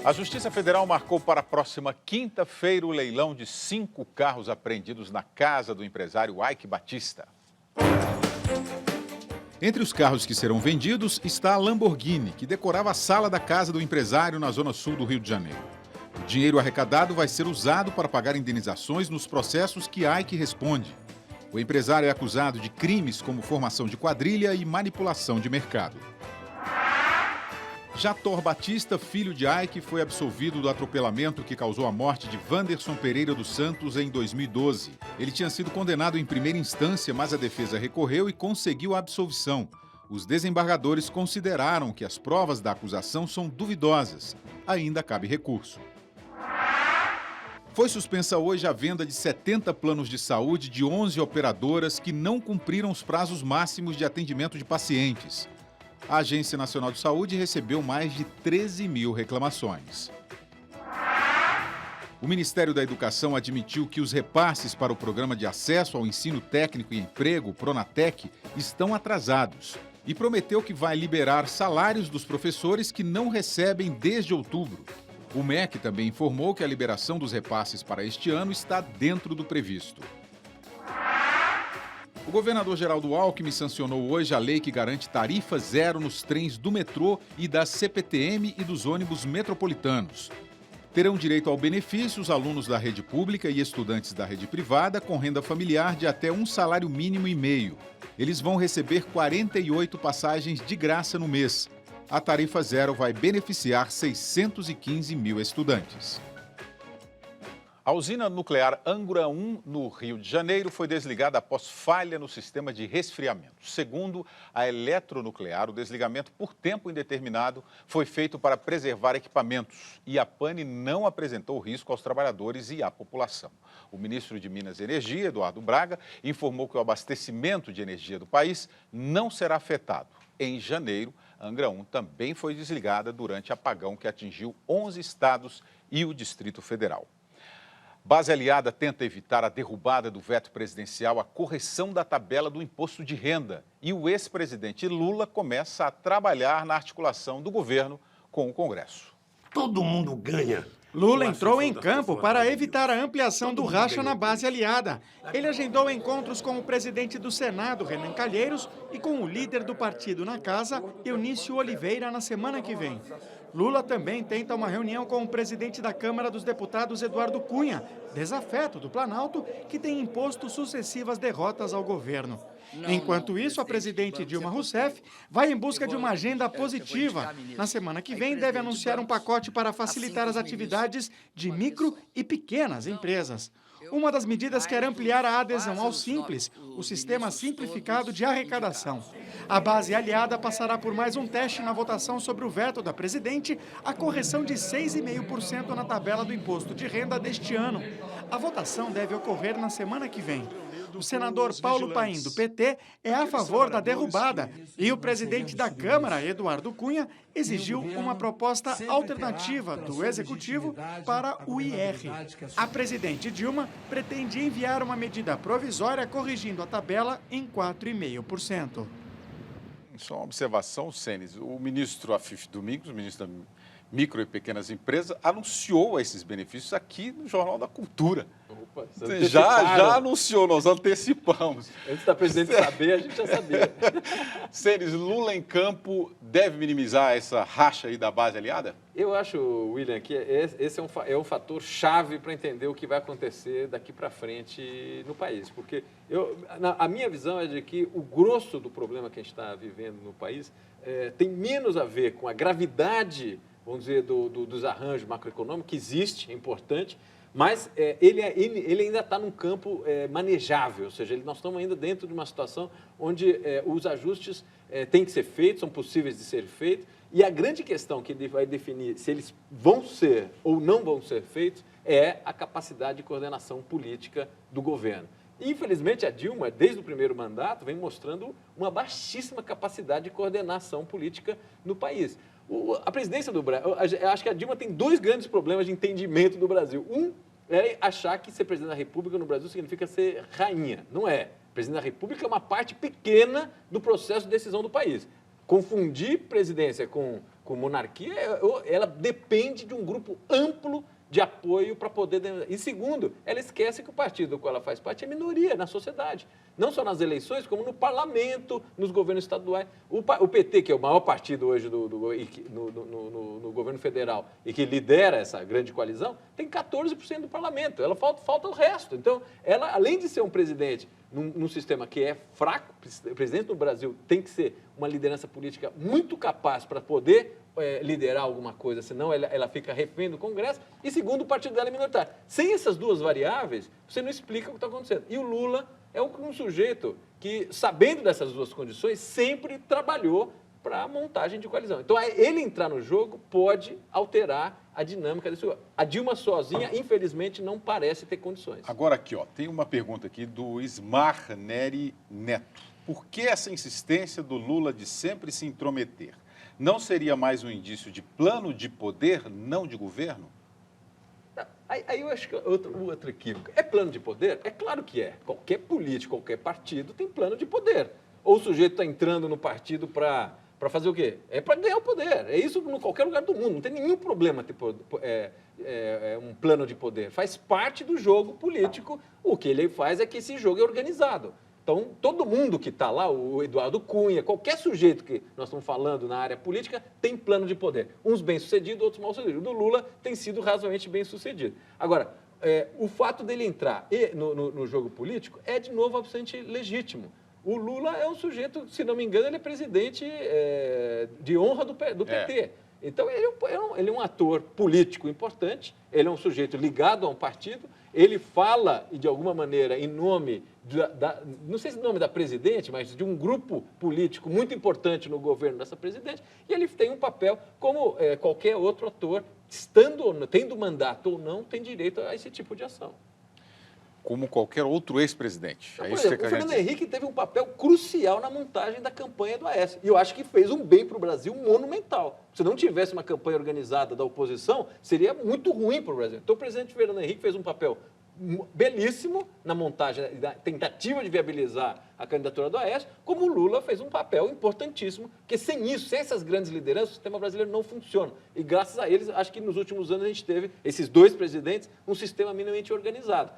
A Justiça Federal marcou para a próxima quinta-feira o leilão de 5 carros apreendidos na casa do empresário Ike Batista. Entre os carros que serão vendidos está a Lamborghini, que decorava a sala da casa do empresário na zona sul do Rio de Janeiro. O dinheiro arrecadado vai ser usado para pagar indenizações nos processos que Ike responde. O empresário é acusado de crimes como formação de quadrilha e manipulação de mercado. Jator Batista, filho de Ike, foi absolvido do atropelamento que causou a morte de Wanderson Pereira dos Santos em 2012. Ele tinha sido condenado em primeira instância, mas a defesa recorreu e conseguiu a absolvição. Os desembargadores consideraram que as provas da acusação são duvidosas. Ainda cabe recurso. Foi suspensa hoje a venda de 70 planos de saúde de 11 operadoras que não cumpriram os prazos máximos de atendimento de pacientes. A Agência Nacional de Saúde recebeu mais de 13 mil reclamações. O Ministério da Educação admitiu que os repasses para o Programa de Acesso ao Ensino Técnico e Emprego, Pronatec, estão atrasados e prometeu que vai liberar salários dos professores que não recebem desde outubro. O MEC também informou que a liberação dos repasses para este ano está dentro do previsto. O governador Geraldo Alckmin sancionou hoje a lei que garante tarifa zero nos trens do metrô e da CPTM e dos ônibus metropolitanos. Terão direito ao benefício os alunos da rede pública e estudantes da rede privada com renda familiar de até um salário mínimo e meio. Eles vão receber 48 passagens de graça no mês. A tarifa zero vai beneficiar 615 mil estudantes. A usina nuclear Angra 1, no Rio de Janeiro, foi desligada após falha no sistema de resfriamento. Segundo a Eletronuclear, o desligamento por tempo indeterminado foi feito para preservar equipamentos e a pane não apresentou risco aos trabalhadores e à população. O ministro de Minas e Energia, Eduardo Braga, informou que o abastecimento de energia do país não será afetado. Em janeiro, Angra 1 também foi desligada durante apagão que atingiu 11 estados e o Distrito Federal. Base aliada tenta evitar a derrubada do veto presidencial à correção da tabela do imposto de renda. E o ex-presidente Lula começa a trabalhar na articulação do governo com o Congresso. Todo mundo ganha. Lula entrou em campo para evitar a ampliação do racha na base aliada. Ele agendou encontros com o presidente do Senado, Renan Calheiros, e com o líder do partido na casa, Eunício Oliveira, na semana que vem. Lula também tenta uma reunião com o presidente da Câmara dos Deputados, Eduardo Cunha, desafeto do Planalto, que tem imposto sucessivas derrotas ao governo. Enquanto isso, a presidente Dilma Rousseff vai em busca de uma agenda positiva. Na semana que vem, deve anunciar um pacote para facilitar as atividades de micro e pequenas empresas. Uma das medidas quer ampliar a adesão ao Simples, o sistema simplificado de arrecadação. A base aliada passará por mais um teste na votação sobre o veto da presidente, a correção de 6,5% na tabela do imposto de renda deste ano. A votação deve ocorrer na semana que vem. O senador Paulo Paim, do PT, é a favor da derrubada e o presidente da Câmara, Eduardo Cunha, exigiu uma proposta alternativa do Executivo para o IR. A presidente Dilma pretende enviar uma medida provisória corrigindo a tabela em 4,5%. Só uma observação, Senes. O ministro Afif Domingos, ministro da Micro e Pequenas Empresas, anunciou esses benefícios aqui no Jornal da Cultura. Opa, já anunciou, nós antecipamos. Antes da presidente saber, a gente já sabia. Senes, Lula em campo deve minimizar essa racha aí da base aliada? Eu acho, William, que esse é um fator chave para entender o que vai acontecer daqui para frente no país. Porque a minha visão é de que o grosso do problema que a gente está vivendo no país tem menos a ver com a gravidade, vamos dizer, dos arranjos macroeconômicos, que existe, é importante, mas ele ainda está num campo manejável, ou seja, nós estamos ainda dentro de uma situação onde os ajustes têm que ser feitos, são possíveis de ser feitos, e a grande questão que ele vai definir se eles vão ser ou não vão ser feitos é a capacidade de coordenação política do governo. Infelizmente, a Dilma, desde o primeiro mandato, vem mostrando uma baixíssima capacidade de coordenação política no país. A presidência do Brasil, eu acho que a Dilma tem dois grandes problemas de entendimento do Brasil. Um é achar que ser presidente da República no Brasil significa ser rainha. Não é. Presidente da República é uma parte pequena do processo de decisão do país. Confundir presidência com monarquia, ela depende de um grupo amplo de apoio para poder... E segundo, ela esquece que o partido do qual ela faz parte é minoria na sociedade. Não só nas eleições, como no parlamento, nos governos estaduais. O PT, que é o maior partido hoje no governo federal e que lidera essa grande coalizão, tem 14% do parlamento. Ela falta o resto. Então, ela, além de ser um presidente num sistema que é fraco, o presidente no Brasil tem que ser uma liderança política muito capaz para poder liderar alguma coisa, senão ela fica refém do Congresso. E segundo, o partido dela é minoritário. Sem essas duas variáveis, você não explica o que está acontecendo. E o Lula é um sujeito que, sabendo dessas duas condições, sempre trabalhou para a montagem de coalizão. Então, ele entrar no jogo pode alterar a dinâmica desse jogo. A Dilma sozinha, infelizmente, não parece ter condições. Agora aqui, tem uma pergunta aqui do Ismar Neri Neto. Por que essa insistência do Lula de sempre se intrometer? Não seria mais um indício de plano de poder, não de governo? Aí eu acho que outro equívoco. É plano de poder? É claro que é. Qualquer político, qualquer partido tem plano de poder. Ou o sujeito está entrando no partido para fazer o quê? É para ganhar o poder. É isso em qualquer lugar do mundo. Não tem nenhum problema ter um plano de poder. Faz parte do jogo político. O que ele faz é que esse jogo é organizado. Então, todo mundo que está lá, o Eduardo Cunha, qualquer sujeito que nós estamos falando na área política, tem plano de poder. Uns bem-sucedidos, outros mal-sucedidos. O do Lula tem sido razoavelmente bem-sucedido. Agora, o fato dele entrar no jogo político é, de novo, absolutamente legítimo. O Lula é um sujeito, se não me engano, ele é presidente de honra do PT. Então, ele é um ator político importante, ele é um sujeito ligado a um partido, ele fala, de alguma maneira, em nome, não sei se em nome da presidente, mas de um grupo político muito importante no governo dessa presidente, e ele tem um papel como qualquer outro ator, tendo mandato ou não, tem direito a esse tipo de ação. Como qualquer outro ex-presidente. Por exemplo, o Fernando Henrique teve um papel crucial na montagem da campanha do Aécio. E eu acho que fez um bem para o Brasil monumental. Se não tivesse uma campanha organizada da oposição, seria muito ruim para o Brasil. Então, o presidente Fernando Henrique fez um papel belíssimo na montagem, na tentativa de viabilizar a candidatura do Aécio, como o Lula fez um papel importantíssimo, porque sem isso, sem essas grandes lideranças, o sistema brasileiro não funciona. E graças a eles, acho que nos últimos anos a gente teve, esses dois presidentes, um sistema minimamente organizado.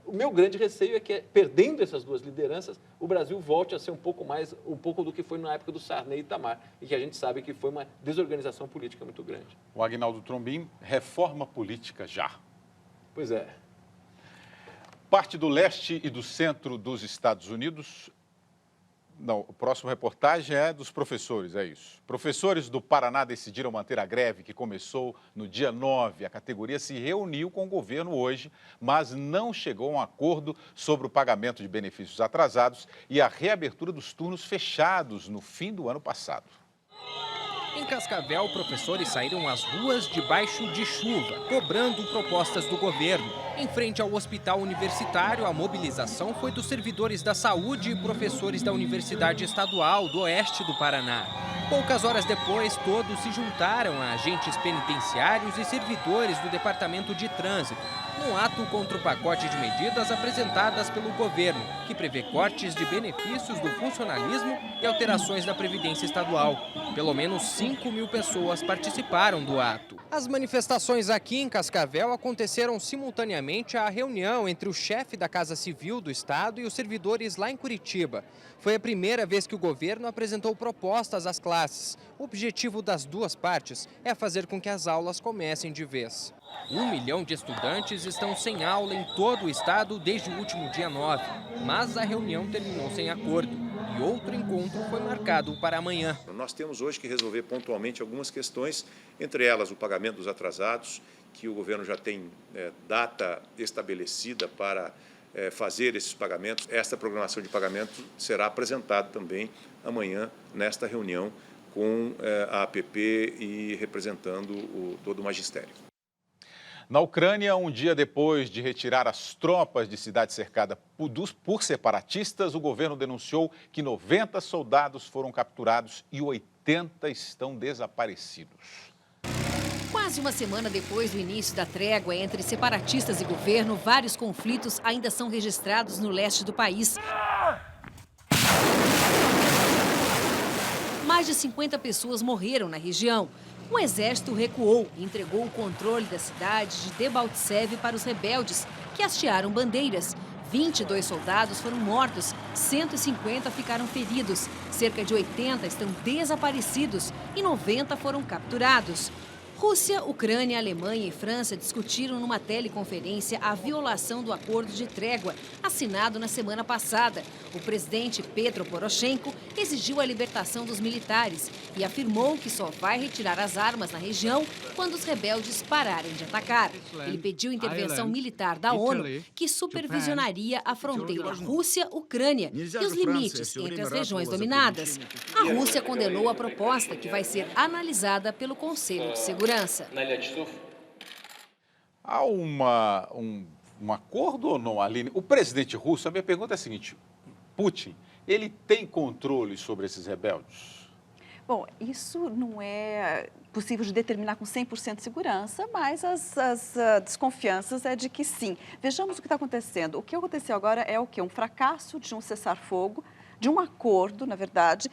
O meu grande receio é que, perdendo essas duas lideranças, o Brasil volte a ser um pouco do que foi na época do Sarney e Itamar, e que a gente sabe que foi uma desorganização política muito grande. O Aguinaldo Trombin, reforma política já. Pois é. Parte do leste e do centro dos Estados Unidos... Não, a próxima reportagem é dos professores, é isso. Professores do Paraná decidiram manter a greve que começou no dia 9. A categoria se reuniu com o governo hoje, mas não chegou a um acordo sobre o pagamento de benefícios atrasados e a reabertura dos turnos fechados no fim do ano passado. Em Cascavel, professores saíram às ruas debaixo de chuva, cobrando propostas do governo. Em frente ao hospital universitário, a mobilização foi dos servidores da saúde e professores da Universidade Estadual do Oeste do Paraná. Poucas horas depois, todos se juntaram a agentes penitenciários e servidores do Departamento de Trânsito, num ato contra o pacote de medidas apresentadas pelo governo, que prevê cortes de benefícios do funcionalismo e alterações da Previdência Estadual. Pelo menos 5.000 pessoas participaram do ato. As manifestações aqui em Cascavel aconteceram simultaneamente à reunião entre o chefe da Casa Civil do Estado e os servidores lá em Curitiba. Foi a primeira vez que o governo apresentou propostas às classes. O objetivo das duas partes é fazer com que as aulas comecem de vez. 1 milhão de estudantes estão sem aula em todo o estado desde o último dia 9, mas a reunião terminou sem acordo e outro encontro foi marcado para amanhã. Nós temos hoje que resolver pontualmente algumas questões, entre elas o pagamento dos atrasados, que o governo já tem data estabelecida para fazer esses pagamentos. Esta programação de pagamento será apresentada também amanhã nesta reunião com a APP e representando todo o magistério. Na Ucrânia, um dia depois de retirar as tropas de cidade cercada por separatistas, o governo denunciou que 90 soldados foram capturados e 80 estão desaparecidos. Quase uma semana depois do início da trégua entre separatistas e governo, vários conflitos ainda são registrados no leste do país. Mais de 50 pessoas morreram na região. O exército recuou e entregou o controle da cidade de Debaltseve para os rebeldes, que hastearam bandeiras. 22 soldados foram mortos, 150 ficaram feridos, cerca de 80 estão desaparecidos e 90 foram capturados. Rússia, Ucrânia, Alemanha e França discutiram numa teleconferência a violação do acordo de trégua assinado na semana passada. O presidente Petro Poroshenko exigiu a libertação dos militares e afirmou que só vai retirar as armas na região quando os rebeldes pararem de atacar. Ele pediu intervenção militar da ONU, que supervisionaria a fronteira Rússia-Ucrânia e os limites entre as regiões dominadas. A Rússia condenou a proposta, que vai ser analisada pelo Conselho de Segurança. Há um acordo ou não, Aline? O presidente russo, a minha pergunta é a seguinte, Putin, ele tem controle sobre esses rebeldes? Bom, isso não é possível de determinar com 100% de segurança, mas as desconfianças é de que sim. Vejamos o que está acontecendo. O que aconteceu agora é o quê? Um fracasso de um cessar-fogo, de um acordo, na verdade,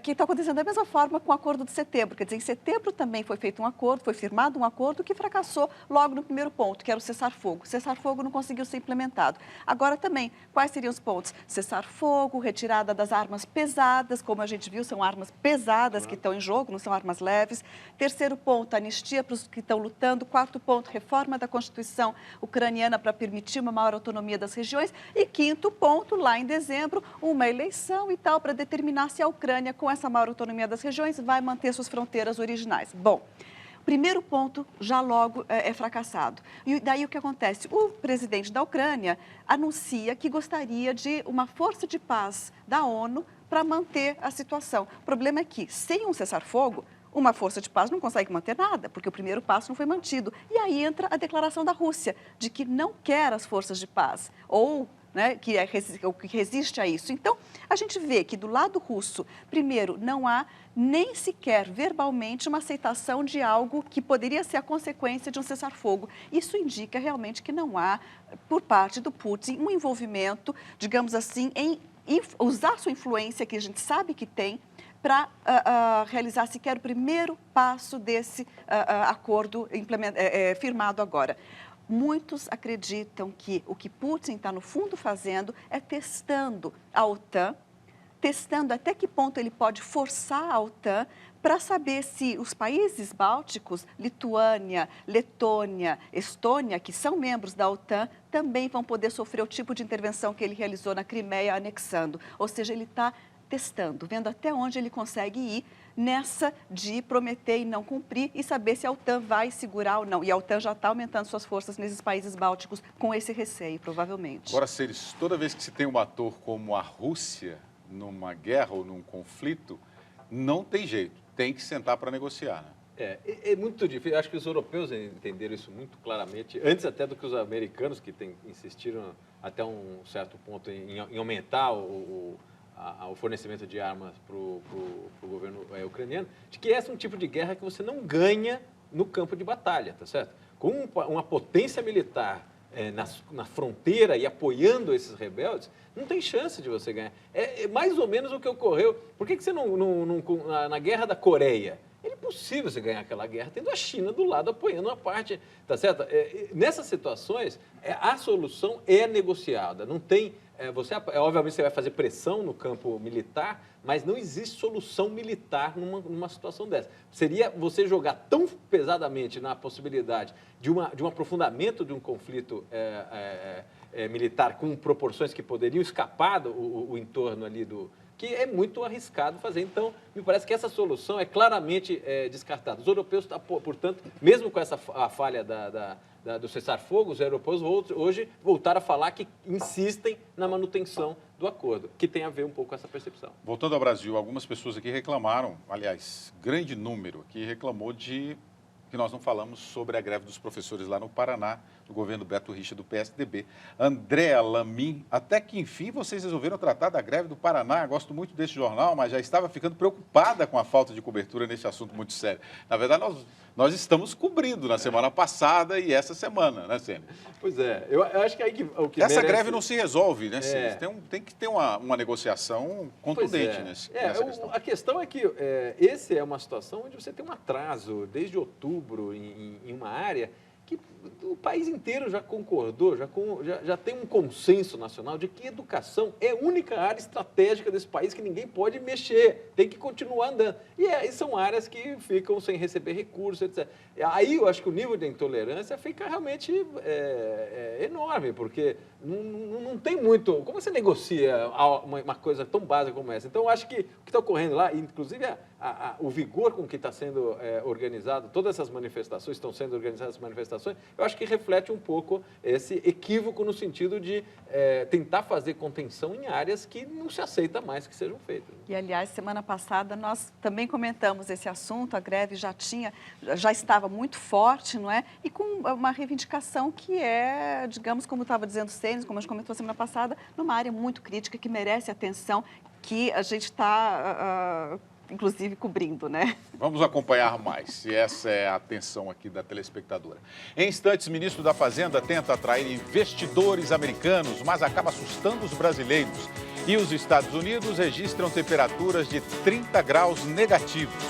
que está acontecendo da mesma forma com o acordo de setembro. Quer dizer, em setembro também foi feito um acordo, foi firmado um acordo que fracassou logo no primeiro ponto, que era o cessar-fogo. O cessar-fogo não conseguiu ser implementado. Agora também, quais seriam os pontos? Cessar-fogo, retirada das armas pesadas, como a gente viu, são armas pesadas que estão em jogo, não são armas leves. Terceiro ponto, anistia para os que estão lutando. Quarto ponto, reforma da Constituição ucraniana para permitir uma maior autonomia das regiões. E quinto ponto, lá em dezembro, uma eleição e tal, para determinar se a Ucrânia, com essa maior autonomia das regiões, vai manter suas fronteiras originais. Bom, o primeiro ponto já logo é fracassado. E daí o que acontece? O presidente da Ucrânia anuncia que gostaria de uma força de paz da ONU para manter a situação. O problema é que, sem um cessar-fogo, uma força de paz não consegue manter nada, porque o primeiro passo não foi mantido. E aí entra a declaração da Rússia, de que não quer as forças de paz, ou que resiste a isso. Então, a gente vê que do lado russo, primeiro, não há nem sequer verbalmente uma aceitação de algo que poderia ser a consequência de um cessar-fogo. Isso indica realmente que não há, por parte do Putin, um envolvimento, digamos assim, em usar sua influência, que a gente sabe que tem, para realizar sequer o primeiro passo desse acordo firmado agora. Muitos acreditam que o que Putin está, no fundo, fazendo é testando a OTAN, testando até que ponto ele pode forçar a OTAN para saber se os países bálticos, Lituânia, Letônia, Estônia, que são membros da OTAN, também vão poder sofrer o tipo de intervenção que ele realizou na Crimeia, anexando. Ou seja, ele está testando, vendo até onde ele consegue ir nessa de prometer e não cumprir e saber se a OTAN vai segurar ou não. E a OTAN já está aumentando suas forças nesses países bálticos com esse receio, provavelmente. Agora, Ceres, toda vez que se tem um ator como a Rússia numa guerra ou num conflito, não tem jeito, tem que sentar para negociar, né? É muito difícil. Acho que os europeus entenderam isso muito claramente, antes até do que os americanos, que insistiram até um certo ponto em aumentar o fornecimento de armas para o governo ucraniano, de que esse é um tipo de guerra que você não ganha no campo de batalha, tá certo? Com uma potência militar na fronteira e apoiando esses rebeldes, não tem chance de você ganhar. É mais ou menos o que ocorreu. Por que você na Guerra da Coreia, é impossível você ganhar aquela guerra tendo a China do lado apoiando uma parte, tá certo? Nessas situações, a solução é negociada, não tem... obviamente você vai fazer pressão no campo militar, mas não existe solução militar numa situação dessa. Seria você jogar tão pesadamente na possibilidade de um aprofundamento de um conflito militar com proporções que poderiam escapar o entorno ali que é muito arriscado fazer. Então, me parece que essa solução é claramente descartada. Os europeus, portanto, mesmo com essa falha do cessar-fogo, os europeus hoje voltaram a falar que insistem na manutenção do acordo, que tem a ver um pouco com essa percepção. Voltando ao Brasil, algumas pessoas aqui reclamaram, aliás, grande número aqui reclamou de que nós não falamos sobre a greve dos professores lá no Paraná, do governo Beto Richa, do PSDB. Andréa Lamin, até que enfim vocês resolveram tratar da greve do Paraná. Gosto muito desse jornal, mas já estava ficando preocupada com a falta de cobertura nesse assunto muito sério. Na verdade, nós estamos cobrindo na semana passada e essa semana, né, Sênia? Pois é, eu acho que aí o que essa merece... greve não se resolve, né, Sênia? Tem que ter uma negociação contundente nessa questão. A questão é que essa é uma situação onde você tem um atraso desde outubro em uma área que o país inteiro já concordou, já tem um consenso nacional de que educação é a única área estratégica desse país que ninguém pode mexer, tem que continuar andando. E são áreas que ficam sem receber recursos, etc. Aí eu acho que o nível de intolerância fica realmente enorme, porque não tem muito... Como você negocia uma coisa tão básica como essa? Então, eu acho que o que está ocorrendo lá, inclusive o vigor com que está sendo organizado, todas essas manifestações, estão sendo organizadas as manifestações, eu acho que reflete um pouco esse equívoco no sentido de tentar fazer contenção em áreas que não se aceita mais que sejam feitas. E, aliás, semana passada nós também comentamos esse assunto, a greve já estava muito forte, não é? E com uma reivindicação que é, digamos, como estava dizendo o Cênis, como a gente comentou semana passada, numa área muito crítica, que merece atenção, que a gente está... inclusive cobrindo, né? Vamos acompanhar mais, se essa é a atenção aqui da telespectadora. Em instantes, o ministro da Fazenda tenta atrair investidores americanos, mas acaba assustando os brasileiros. E os Estados Unidos registram temperaturas de 30 graus negativos.